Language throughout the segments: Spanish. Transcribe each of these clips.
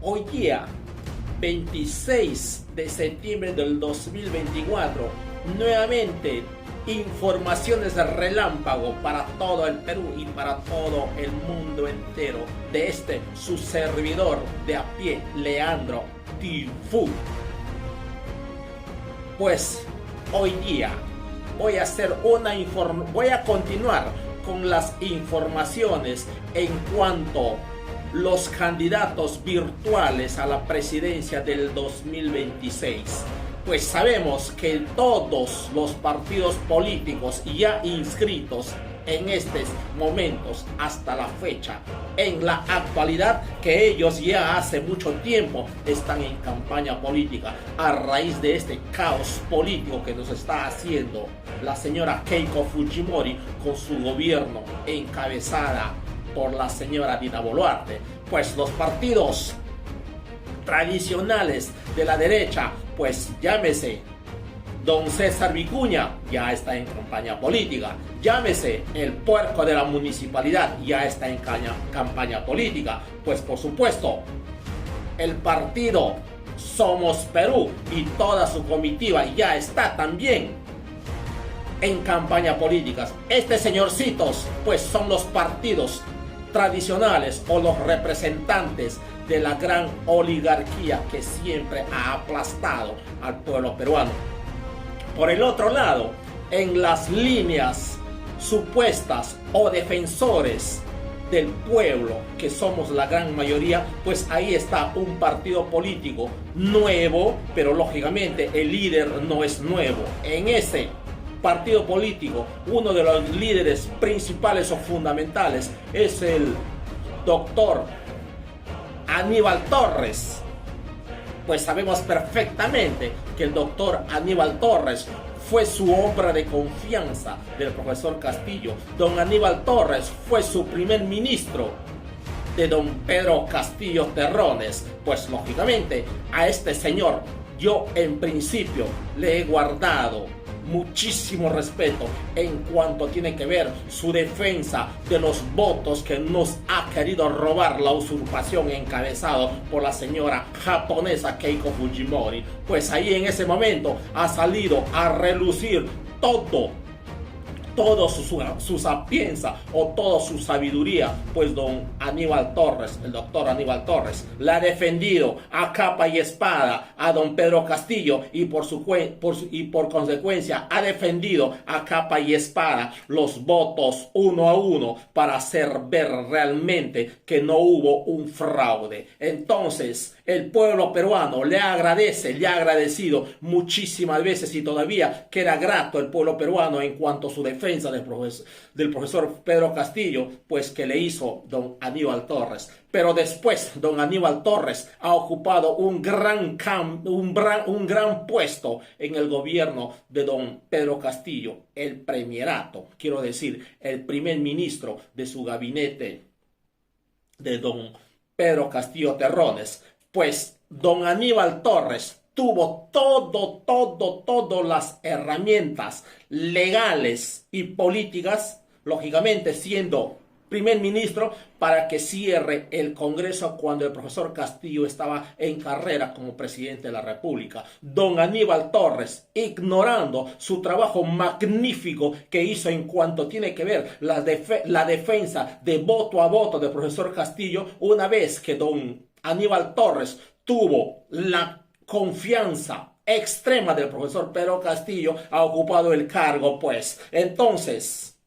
Hoy día, 26 de septiembre del 2024, nuevamente informaciones de relámpago para todo el Perú y para todo el mundo entero de su servidor de a pie, Leandro Tifú. Pues hoy día voy a continuar con las informaciones en cuanto los candidatos virtuales a la presidencia del 2026. Pues sabemos que todos los partidos políticos ya inscritos en estos momentos hasta la fecha, en la actualidad, que ellos ya hace mucho tiempo están en campaña política a raíz de este caos político que nos está haciendo la señora Keiko Fujimori con su gobierno encabezada por la señora Dina Boluarte. Pues los partidos tradicionales de la derecha, pues llámese don César Vicuña, ya está en campaña política. Llámese el puerco de la municipalidad, ya está en campaña política. Pues por supuesto, el partido Somos Perú y toda su comitiva ya está también en campaña política. Señorcitos, pues son los partidos tradicionales o los representantes de la gran oligarquía que siempre ha aplastado al pueblo peruano. Por el otro lado, en las líneas supuestas o defensores del pueblo, que somos la gran mayoría, pues ahí está un partido político nuevo, pero lógicamente el líder no es nuevo. En ese partido político, uno de los líderes principales o fundamentales es el doctor Aníbal Torres. Pues sabemos perfectamente que el doctor Aníbal Torres fue su hombre de confianza del profesor Castillo. Don Aníbal Torres fue su primer ministro de don Pedro Castillo Terrones. Pues lógicamente a este señor yo en principio le he guardado muchísimo respeto en cuanto tiene que ver su defensa de los votos que nos ha querido robar la usurpación encabezado por la señora japonesa Keiko Fujimori. Pues ahí en ese momento ha salido a relucir todo su sapienza o toda su sabiduría, pues don Aníbal Torres, el doctor Aníbal Torres, le ha defendido a capa y espada a don Pedro Castillo y por consecuencia ha defendido a capa y espada los votos uno a uno para hacer ver realmente que no hubo un fraude. Entonces el pueblo peruano le ha agradecido muchísimas veces y todavía queda grato el pueblo peruano en cuanto a su defensa del profesor Pedro Castillo, pues que le hizo don Aníbal Torres. Pero después don Aníbal Torres ha ocupado un gran puesto en el gobierno de don Pedro Castillo, el premierato, quiero decir, el primer ministro de su gabinete de don Pedro Castillo Terrones. Pues don Aníbal Torres tuvo todas las herramientas legales y políticas, lógicamente siendo primer ministro, para que cierre el Congreso cuando el profesor Castillo estaba en carrera como presidente de la República. Don Aníbal Torres, ignorando su trabajo magnífico que hizo en cuanto tiene que ver la defensa de voto a voto del profesor Castillo, una vez que don Aníbal Torres tuvo la confianza extrema del profesor Pedro Castillo, ha ocupado el cargo, pues. Entonces,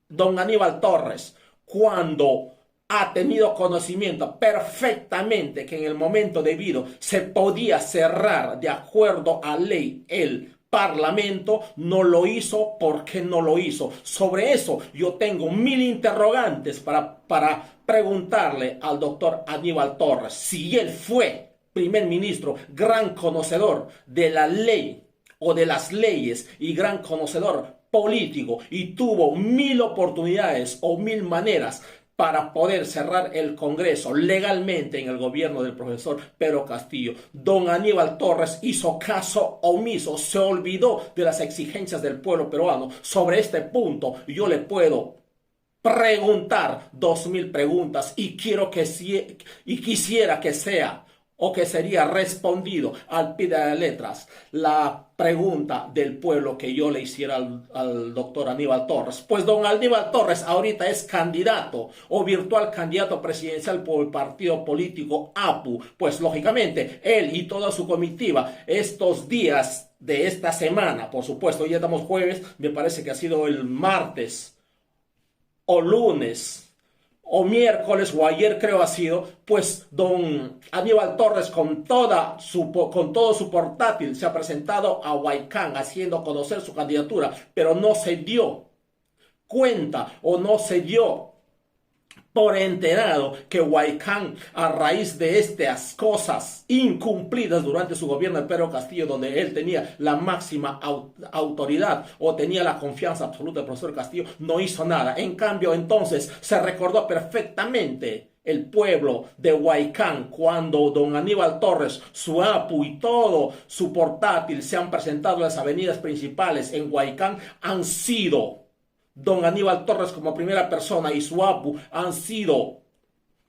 don Aníbal Torres, cuando ha tenido conocimiento perfectamente que en el momento debido se podía cerrar de acuerdo a ley el Parlamento, no lo hizo. ¿Por qué no lo hizo? Sobre eso yo tengo 1000 interrogantes para preguntarle al doctor Aníbal Torres. Si él fue primer ministro, gran conocedor de la ley o de las leyes y gran conocedor político y tuvo 1000 oportunidades o 1000 maneras para poder cerrar el Congreso legalmente en el gobierno del profesor Pedro Castillo, don Aníbal Torres hizo caso omiso, se olvidó de las exigencias del pueblo peruano. Sobre este punto yo le puedo preguntar 2000 preguntas y quisiera que sea o que sería respondido al pie de las letras la pregunta del pueblo que yo le hiciera al doctor Aníbal Torres. Pues don Aníbal Torres ahorita es candidato o virtual candidato presidencial por el partido político APU. Pues lógicamente él y toda su comitiva estos días de esta semana, por supuesto, ya estamos jueves, me parece que ha sido el martes o lunes o miércoles o ayer creo ha sido, pues don Aníbal Torres con todo su portátil se ha presentado a Huaycán haciendo conocer su candidatura, pero no se dio cuenta o no se dio por enterado que Huaycán, a raíz de estas cosas incumplidas durante su gobierno de Pedro Castillo, donde él tenía la máxima autoridad o tenía la confianza absoluta del profesor Castillo, no hizo nada. En cambio, entonces, se recordó perfectamente el pueblo de Huaycán cuando don Aníbal Torres, su APU y todo su portátil se han presentado en las avenidas principales en Huaycán, han sido don Aníbal Torres como primera persona y su APU han sido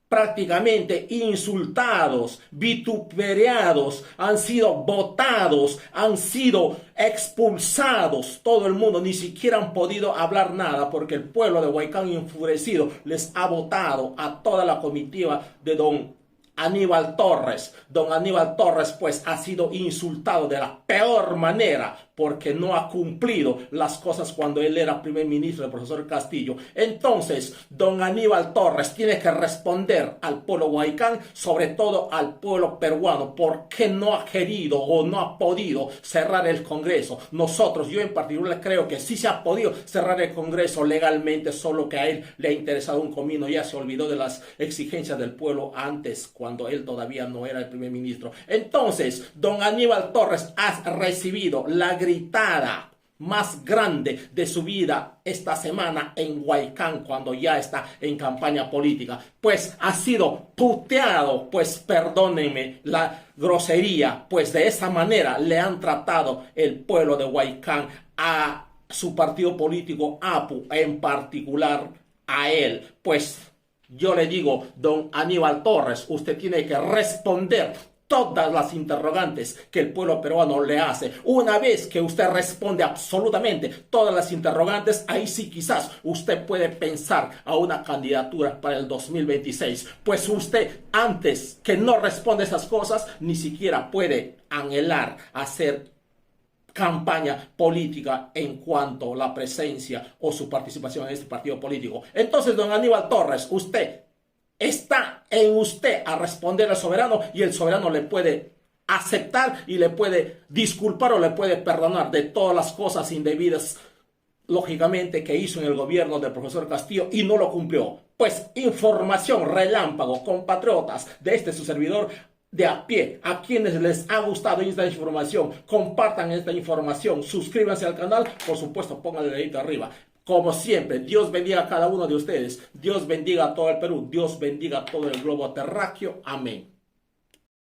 prácticamente insultados, vituperados, han sido votados, han sido expulsados. Todo el mundo ni siquiera han podido hablar nada porque el pueblo de Huaycán enfurecido les ha votado a toda la comitiva de don Aníbal Torres. Don Aníbal Torres pues ha sido insultado de la peor manera porque no ha cumplido las cosas cuando él era primer ministro del profesor Castillo. Entonces, don Aníbal Torres tiene que responder al pueblo huaycán, sobre todo al pueblo peruano, porque no ha querido o no ha podido cerrar el Congreso. Nosotros, yo en particular creo que sí se ha podido cerrar el Congreso legalmente, solo que a él le ha interesado un comino, ya se olvidó de las exigencias del pueblo antes, cuando él todavía no era el primer ministro. Entonces, don Aníbal Torres ha recibido la gritada más grande de su vida esta semana en Huaycán, cuando ya está en campaña política. Pues ha sido puteado, pues perdónenme la grosería, pues de esa manera le han tratado el pueblo de Huaycán a su partido político APU, en particular a él. Pues yo le digo, don Aníbal Torres, usted tiene que responder todas las interrogantes que el pueblo peruano le hace. Una vez que usted responde absolutamente todas las interrogantes, ahí sí quizás usted puede pensar a una candidatura para el 2026. Pues usted, antes que no responde esas cosas, ni siquiera puede anhelar hacer campaña política en cuanto a la presencia o su participación en este partido político. Entonces, don Aníbal Torres, está en usted a responder al soberano, y el soberano le puede aceptar y le puede disculpar o le puede perdonar de todas las cosas indebidas, lógicamente, que hizo en el gobierno del profesor Castillo y no lo cumplió. Pues información relámpago, compatriotas de su servidor de a pie. A quienes les ha gustado esta información, compartan esta información, suscríbanse al canal, por supuesto pongan el dedito arriba. Como siempre, Dios bendiga a cada uno de ustedes, Dios bendiga a todo el Perú, Dios bendiga a todo el globo terráqueo. Amén.